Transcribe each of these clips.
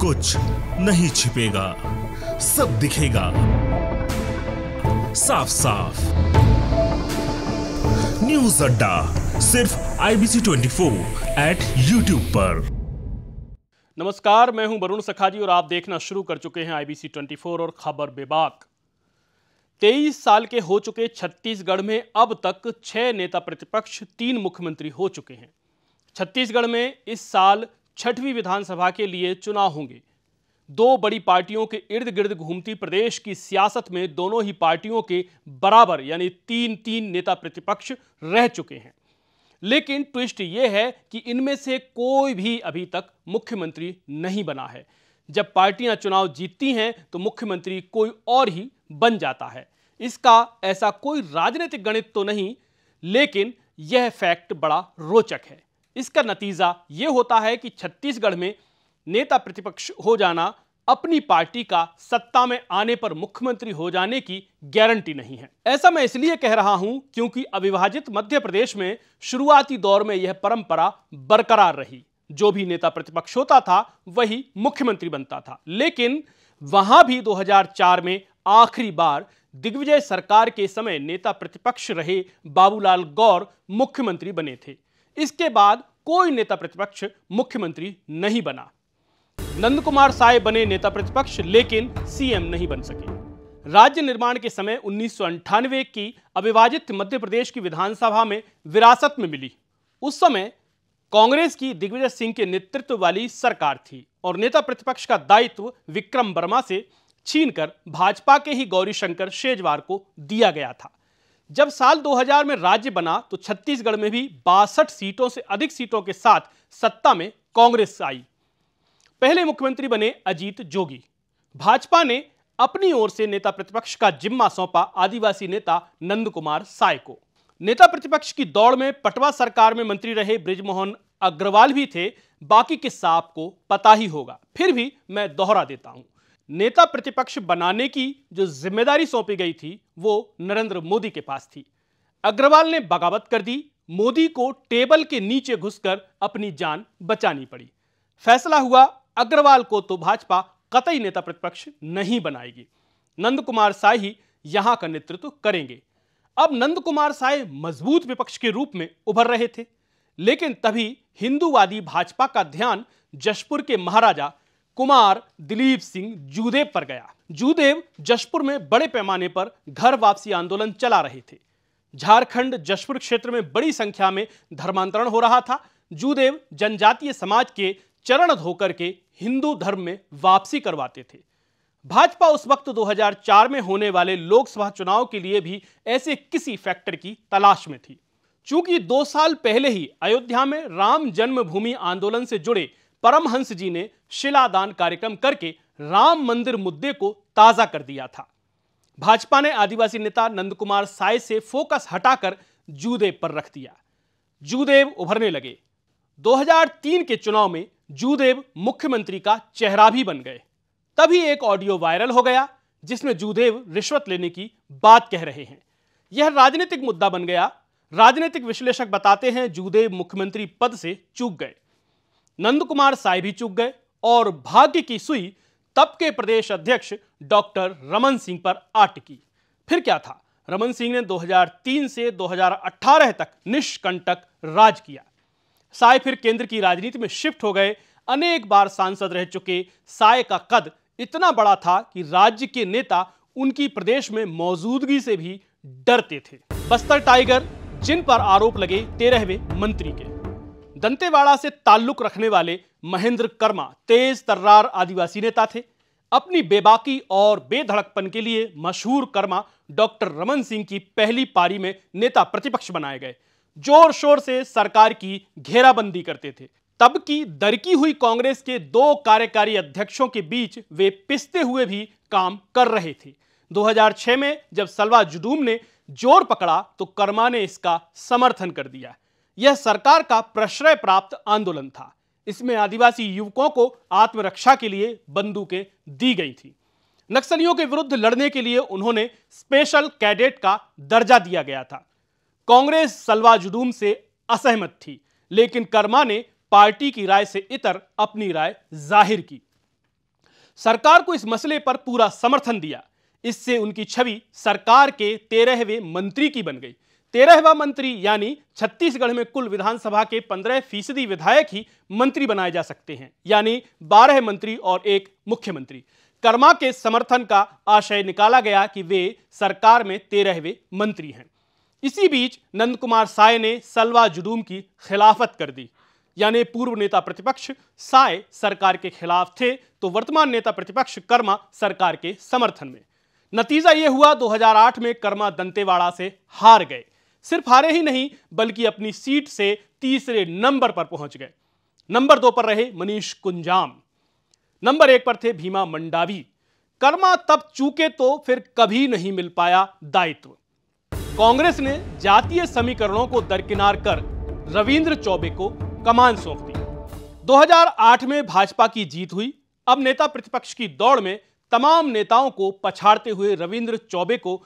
कुछ नहीं छिपेगा, सब दिखेगा साफ साफ। न्यूज अड्डा सिर्फ IBC 24 एट YouTube पर। नमस्कार, मैं हूं वरुण सखाजी और आप देखना शुरू कर चुके हैं IBC 24 और खबर बेबाक। 23 साल के हो चुके छत्तीसगढ़ में अब तक 6 नेता प्रतिपक्ष, 3 मुख्यमंत्री हो चुके हैं। छत्तीसगढ़ में इस साल 6वीं विधानसभा के लिए चुनाव होंगे। 2 बड़ी पार्टियों के इर्द गिर्द घूमती प्रदेश की सियासत में दोनों ही पार्टियों के बराबर यानी 3-3 नेता प्रतिपक्ष रह चुके हैं। लेकिन ट्विस्ट यह है कि इनमें से कोई भी अभी तक मुख्यमंत्री नहीं बना है। जब पार्टियां चुनाव जीतती हैं तो मुख्यमंत्री कोई और ही बन जाता है। इसका ऐसा कोई राजनीतिक गणित तो नहीं, लेकिन यह फैक्ट बड़ा रोचक है। इसका नतीजा यह होता है कि छत्तीसगढ़ में नेता प्रतिपक्ष हो जाना अपनी पार्टी का सत्ता में आने पर मुख्यमंत्री हो जाने की गारंटी नहीं है। ऐसा मैं इसलिए कह रहा हूं क्योंकि अविभाजित मध्य प्रदेश में शुरुआती दौर में यह परंपरा बरकरार रही। जो भी नेता प्रतिपक्ष होता था वही मुख्यमंत्री बनता था। लेकिन वहां भी 2004 में आखिरी बार दिग्विजय सरकार के समय नेता प्रतिपक्ष रहे बाबूलाल गौर मुख्यमंत्री बने थे। इसके बाद कोई नेता प्रतिपक्ष मुख्यमंत्री नहीं बना। नंद कुमार साय बने नेता प्रतिपक्ष लेकिन सीएम नहीं बन सके। राज्य निर्माण के समय 1998 की अविभाजित मध्य प्रदेश की विधानसभा में विरासत में मिली। उस समय कांग्रेस की दिग्विजय सिंह के नेतृत्व वाली सरकार थी और नेता प्रतिपक्ष का दायित्व विक्रम वर्मा से छीनकर भाजपा के ही गौरीशंकर शेजवार को दिया गया था। जब साल 2000 में राज्य बना तो छत्तीसगढ़ में भी 62 सीटों से अधिक सीटों के साथ सत्ता में कांग्रेस आई। पहले मुख्यमंत्री बने अजीत जोगी। भाजपा ने अपनी ओर से नेता प्रतिपक्ष का जिम्मा सौंपा आदिवासी नेता नंद कुमार साय को। नेता प्रतिपक्ष की दौड़ में पटवा सरकार में मंत्री रहे बृजमोहन अग्रवाल भी थे। बाकी किस्सा आपको पता ही होगा, फिर भी मैं दोहरा देता हूं। नेता प्रतिपक्ष बनाने की जो जिम्मेदारी सौंपी गई थी वो नरेंद्र मोदी के पास थी। अग्रवाल ने बगावत कर दी। मोदी को टेबल के नीचे घुसकर अपनी जान बचानी पड़ी। फैसला हुआ अग्रवाल को तो भाजपा कतई नेता प्रतिपक्ष नहीं बनाएगी। नंद कुमार साय ही यहां का नेतृत्व करेंगे। अब नंद कुमार साय मजबूत विपक्ष के रूप में उभर रहे थे, लेकिन तभी हिंदूवादी भाजपा का ध्यान जशपुर के महाराजा कुमार दिलीप सिंह जूदेव पर गया। जूदेव जशपुर में बड़े पैमाने पर घर वापसी आंदोलन चला रहे थे। झारखंड जशपुर क्षेत्र में बड़ी संख्या में धर्मांतरण हो रहा था। जूदेव जनजातीय समाज के चरण धोकर के हिंदू धर्म में वापसी करवाते थे। भाजपा उस वक्त 2004 में होने वाले लोकसभा चुनाव के लिए भी ऐसे किसी फैक्टर की तलाश में थी। चूंकि 2 साल पहले ही अयोध्या में राम जन्मभूमि आंदोलन से जुड़े परमहंस जी ने शिलादान कार्यक्रम करके राम मंदिर मुद्दे को ताजा कर दिया था। भाजपा ने आदिवासी नेता नंद कुमार साय से फोकस हटाकर जूदेव पर रख दिया। जूदेव उभरने लगे। 2003 के चुनाव में जूदेव मुख्यमंत्री का चेहरा भी बन गए। तभी एक ऑडियो वायरल हो गया जिसमें जूदेव रिश्वत लेने की बात कह रहे हैं। यह राजनीतिक मुद्दा बन गया। राजनीतिक विश्लेषक बताते हैं जूदेव मुख्यमंत्री पद से चूक गए, नंद कुमार साय भी चूक गए और भाग्य की सुई तब के प्रदेश अध्यक्ष डॉक्टर रमन सिंह पर आ टिकी। फिर क्या था, रमन सिंह ने 2003 से 2018 तक निष्कंटक राज किया। साय फिर केंद्र की राजनीति में शिफ्ट हो गए। अनेक बार सांसद रह चुके साय का कद इतना बड़ा था कि राज्य के नेता उनकी प्रदेश में मौजूदगी से भी डरते थे। बस्तर टाइगर, जिन पर आरोप लगे 13वें मंत्री के। दंतेवाड़ा से ताल्लुक रखने वाले महेंद्र कर्मा तेज तर्रार आदिवासी नेता थे। अपनी बेबाकी और बेधड़कपन के लिए मशहूर कर्मा डॉक्टर रमन सिंह की पहली पारी में नेता प्रतिपक्ष बनाए गए। जोर शोर से सरकार की घेराबंदी करते थे। तब की दरकी हुई कांग्रेस के 2 कार्यकारी अध्यक्षों के बीच वे पिसते हुए भी काम कर रहे थे। 2006 में जब सलवा जुडूम ने जोर पकड़ा तो कर्मा ने इसका समर्थन कर दिया। यह सरकार का प्रश्रय प्राप्त आंदोलन था। इसमें आदिवासी युवकों को आत्मरक्षा के लिए बंदूकें दी गई थी। नक्सलियों के विरुद्ध लड़ने के लिए उन्होंने स्पेशल कैडेट का दर्जा दिया गया था। कांग्रेस सलवा जुडूम से असहमत थी, लेकिन कर्मा ने पार्टी की राय से इतर अपनी राय जाहिर की। सरकार को इस मसले पर पूरा समर्थन दिया। इससे उनकी छवि सरकार के 13वें मंत्री की बन गई। 13वां मंत्री यानी छत्तीसगढ़ में कुल विधानसभा के 15% विधायक ही मंत्री बनाए जा सकते हैं, यानी 12 मंत्री और 1 मुख्यमंत्री। कर्मा के समर्थन का आशय निकाला गया कि वे सरकार में 13वें मंत्री हैं। इसी बीच नंद कुमार साय ने सलवा जुलूम की खिलाफत कर दी, यानी पूर्व नेता प्रतिपक्ष साय सरकार के खिलाफ थे तो वर्तमान नेता प्रतिपक्ष कर्मा सरकार के समर्थन में। नतीजा यह हुआ 2008 में कर्मा दंतेवाड़ा से हार गए। सिर्फ हारे ही नहीं बल्कि अपनी सीट से तीसरे नंबर पर पहुंच गए। नंबर 2 पर रहे मनीष कुंजाम, नंबर 1 पर थे भीमा मंडावी। कर्मा तब चूके तो फिर कभी नहीं मिल पाया दायित्व। कांग्रेस ने जातीय समीकरणों को दरकिनार कर रविंद्र चौबे को कमान सौंप दी। 2008 में भाजपा की जीत हुई। अब नेता प्रतिपक्ष की दौड़ में तमाम नेताओं को पछाड़ते हुए रविंद्र चौबे को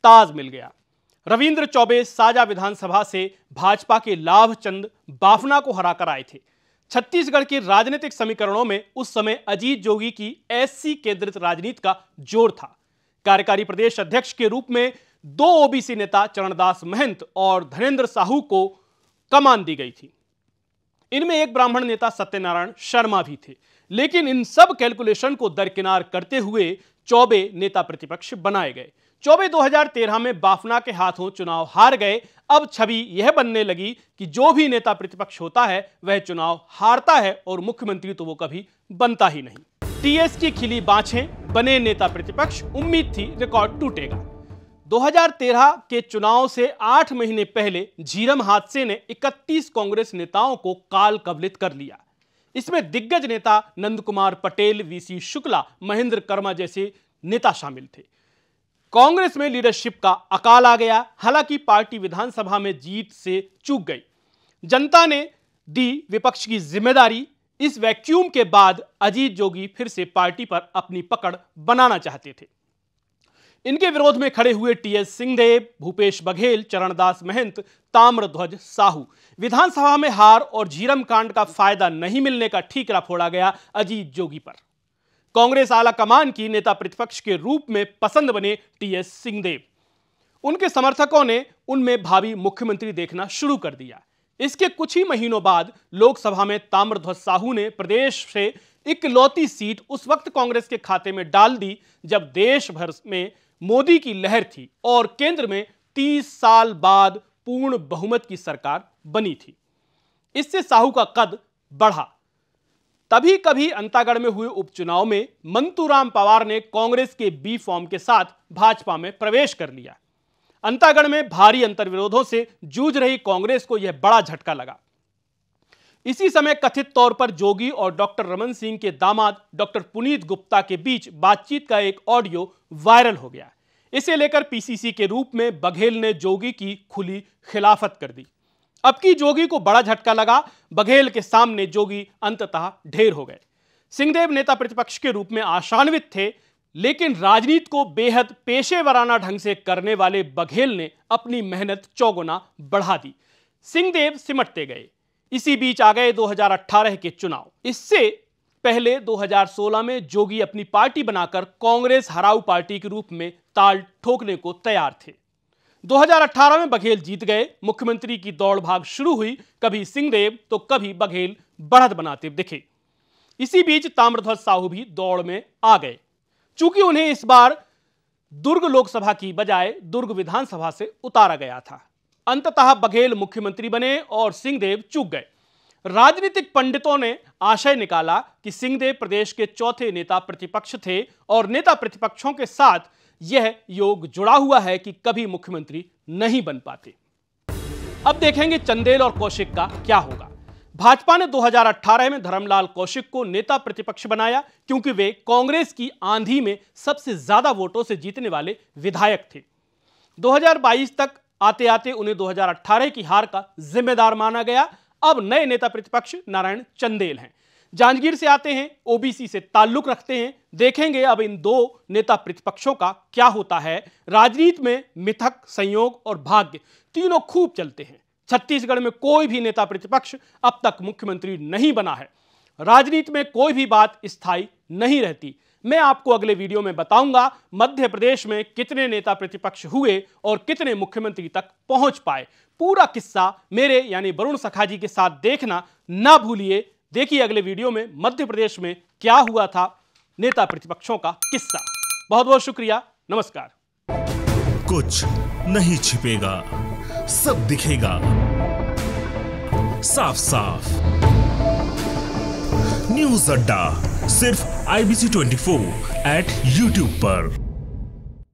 ताज मिल गया। रविंद्र चौबे साजा विधानसभा से भाजपा के लाभचंद बाफना को हराकर आए थे। छत्तीसगढ़ के राजनीतिक समीकरणों में उस समय अजीत जोगी की एससी केंद्रित राजनीति का जोर था। कार्यकारी प्रदेश अध्यक्ष के रूप में 2 ओबीसी नेता चरणदास महंत और धनेन्द्र साहू को कमान दी गई थी। इनमें एक ब्राह्मण नेता सत्यनारायण शर्मा भी थे। लेकिन इन सब कैलकुलेशन को दरकिनार करते हुए चौबे नेता प्रतिपक्ष बनाए गए। चौबे 2013 में बाफना के हाथों चुनाव हार गए। अब छवि यह बनने लगी कि जो भी नेता प्रतिपक्ष होता है वह चुनाव हारता है और मुख्यमंत्री तो वो कभी बनता ही नहीं। टीएस की खिली बाछें बने नेता प्रतिपक्ष, उम्मीद थी रिकॉर्ड टूटेगा। 2013 के चुनाव से 8 महीने पहले झीरम हादसे ने 31 कांग्रेस नेताओं को काल कबलित कर लिया। इसमें दिग्गज नेता नंद कुमार पटेल, वीसी शुक्ला, महेंद्र कर्मा जैसे नेता शामिल थे। कांग्रेस में लीडरशिप का अकाल आ गया। हालांकि पार्टी विधानसभा में जीत से चूक गई। जनता ने दी विपक्ष की जिम्मेदारी। इस वैक्यूम के बाद अजीत जोगी फिर से पार्टी पर अपनी पकड़ बनाना चाहते थे। इनके विरोध में खड़े हुए टीएस सिंहदेव, भूपेश बघेल, चरणदास महंत, ताम्रध्वज साहू। विधानसभा में हार और झीरम कांड का फायदा नहीं मिलने का ठीकरा फोड़ा गया अजीत जोगी पर। कांग्रेस आला कमान की नेता प्रतिपक्ष के रूप में पसंद बने टीएस सिंहदेव। उनके समर्थकों ने उनमें भावी मुख्यमंत्री देखना शुरू कर दिया। इसके कुछ ही महीनों बाद लोकसभा में ताम्रध्वज साहू ने प्रदेश से इकलौती सीट उस वक्त कांग्रेस के खाते में डाल दी जब देश भर में मोदी की लहर थी और केंद्र में 30 साल बाद पूर्ण बहुमत की सरकार बनी थी। इससे साहू का कद बढ़ा। तभी कभी अंतागढ़ में हुए उपचुनाव में मंतूराम पवार ने कांग्रेस के बी फॉर्म के साथ भाजपा में प्रवेश कर लिया। अंतागढ़ में भारी अंतर्विरोधों से जूझ रही कांग्रेस को यह बड़ा झटका लगा। इसी समय कथित तौर पर जोगी और डॉक्टर रमन सिंह के दामाद डॉक्टर पुनीत गुप्ता के बीच बातचीत का एक ऑडियो वायरल हो गया। इसे लेकर पीसीसी के रूप में बघेल ने जोगी की खुली खिलाफत कर दी। अब की जोगी को बड़ा झटका लगा। बघेल के सामने जोगी अंततः ढेर हो गए। सिंहदेव नेता प्रतिपक्ष के रूप में आशान्वित थे, लेकिन राजनीति को बेहद पेशेवराना ढंग से करने वाले बघेल ने अपनी मेहनत चौगुना बढ़ा दी। सिंहदेव सिमटते गए। इसी बीच आ गए 2018 के चुनाव। इससे पहले 2016 में जोगी अपनी पार्टी बनाकर कांग्रेस हराऊ पार्टी के रूप में ताल ठोकने को तैयार थे। 2018 में बघेल जीत गए। मुख्यमंत्री की दौड़ भाग शुरू हुई। कभी सिंहदेव तो कभी बघेल बढ़त बनाते दिखे। इसी बीच ताम्रध्वज साहू भी दौड़ में आ गए। चूंकि उन्हें इस बार दुर्ग लोकसभा की बजाय दुर्ग विधानसभा से उतारा गया था। अंततः बघेल मुख्यमंत्री बने और सिंहदेव चूक गए। राजनीतिक पंडितों ने आशय निकाला कि सिंहदेव प्रदेश के चौथे नेता प्रतिपक्ष थे और नेता प्रतिपक्षों के साथ यह योग जुड़ा हुआ है कि कभी मुख्यमंत्री नहीं बन पाते। अब देखेंगे चंदेल और कौशिक का क्या होगा। भाजपा ने 2018 में धर्मलाल कौशिक को नेता प्रतिपक्ष बनाया क्योंकि वे कांग्रेस की आंधी में सबसे ज्यादा वोटों से जीतने वाले विधायक थे। 2022 तक आते आते उन्हें 2018 की हार का जिम्मेदार माना गया। अब नए नेता प्रतिपक्ष नारायण चंदेल हैं। जांजगीर से आते हैं, ओबीसी से ताल्लुक रखते हैं। देखेंगे अब इन 2 नेता प्रतिपक्षों का क्या होता है। राजनीति में मिथक, संयोग और भाग्य तीनों खूब चलते हैं। छत्तीसगढ़ में कोई भी नेता प्रतिपक्ष अब तक मुख्यमंत्री नहीं बना है। राजनीति में कोई भी बात स्थायी नहीं रहती। मैं आपको अगले वीडियो में बताऊंगा मध्य प्रदेश में कितने नेता प्रतिपक्ष हुए और कितने मुख्यमंत्री तक पहुंच पाए। पूरा किस्सा मेरे यानी वरुण सखाजी के साथ देखना ना भूलिए। देखिए अगले वीडियो में मध्य प्रदेश में क्या हुआ था, नेता प्रतिपक्षों का किस्सा। बहुत बहुत शुक्रिया, नमस्कार। कुछ नहीं छिपेगा, सब दिखेगा साफ साफ। न्यूज़ अड्डा सिर्फ IBC 24 @ YouTube पर।